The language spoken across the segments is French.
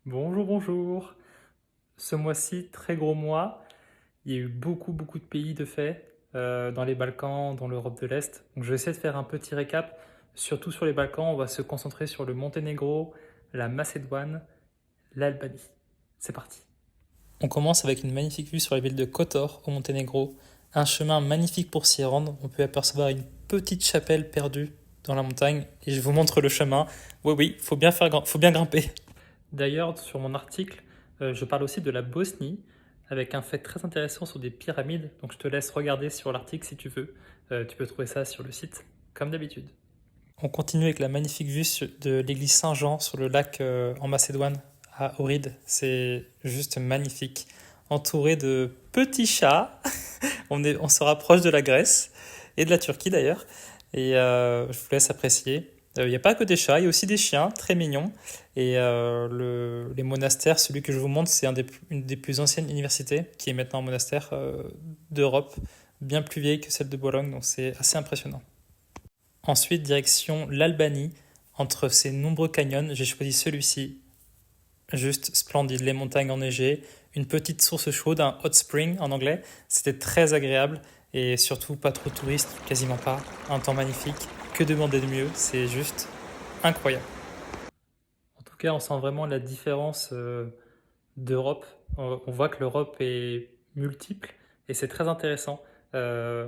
Bonjour, bonjour. Ce mois-ci, très gros mois. Il y a eu beaucoup de pays de fait dans les Balkans, dans l'Europe de l'Est. Donc je vais essayer de faire un petit récap. Surtout sur les Balkans, on va se concentrer sur le Monténégro, la Macédoine, l'Albanie. C'est parti. On commence avec une magnifique vue sur la ville de Kotor au Monténégro. Un chemin magnifique pour s'y rendre. On peut apercevoir une petite chapelle perdue dans la montagne. Et je vous montre le chemin. Oui, faut bien grimper. D'ailleurs, sur mon article, je parle aussi de la Bosnie, avec un fait très intéressant sur des pyramides. Donc je te laisse regarder sur l'article si tu veux. Tu peux trouver ça sur le site, comme d'habitude. On continue avec la magnifique vue de l'église Saint-Jean sur le lac en Macédoine, à Ohrid. C'est juste magnifique. Entouré de petits chats, on se rapproche de la Grèce et de la Turquie d'ailleurs. Et je vous laisse apprécier. Il n'y a pas que des chats, il y a aussi des chiens très mignons. Et les monastères, celui que je vous montre, c'est une des plus anciennes universités, qui est maintenant un monastère d'Europe, bien plus vieille que celle de Bologne, donc c'est assez impressionnant. Ensuite, direction l'Albanie. Entre ces nombreux canyons, j'ai choisi celui-ci, juste splendide, les montagnes enneigées, une petite source chaude, un hot spring en anglais. C'était très agréable et surtout pas trop de touristes, quasiment pas. Un temps magnifique. Que demander de mieux? C'est juste incroyable. En tout cas, on sent vraiment la différence d'Europe. On voit que l'Europe est multiple et c'est très intéressant. Euh,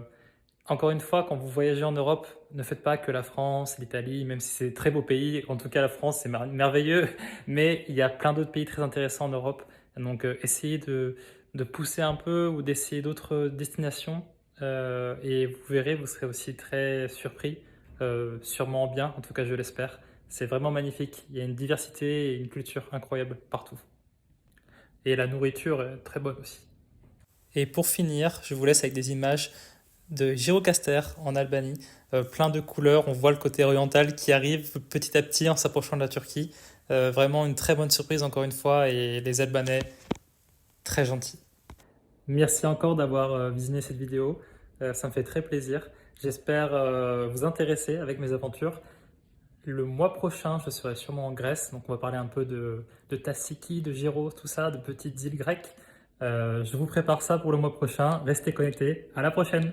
Encore une fois, quand vous voyagez en Europe, ne faites pas que la France, l'Italie, même si c'est des très beaux pays. En tout cas, la France, c'est merveilleux, mais il y a plein d'autres pays très intéressants en Europe. Donc, essayez de pousser un peu ou d'essayer d'autres destinations. Et vous verrez, vous serez aussi très surpris, sûrement bien, en tout cas, je l'espère. C'est vraiment magnifique. Il y a une diversité et une culture incroyable partout. Et la nourriture est très bonne aussi. Et pour finir, je vous laisse avec des images de Gjirokastër en Albanie. Plein de couleurs, on voit le côté oriental qui arrive petit à petit en s'approchant de la Turquie. Vraiment une très bonne surprise encore une fois et les Albanais très gentils. Merci encore d'avoir visionné cette vidéo, ça me fait très plaisir. J'espère vous intéresser avec mes aventures. Le mois prochain, je serai sûrement en Grèce, donc on va parler un peu de Tassiki, de Gyros, tout ça, de petites îles grecques. Je vous prépare ça pour le mois prochain. Restez connectés. À la prochaine!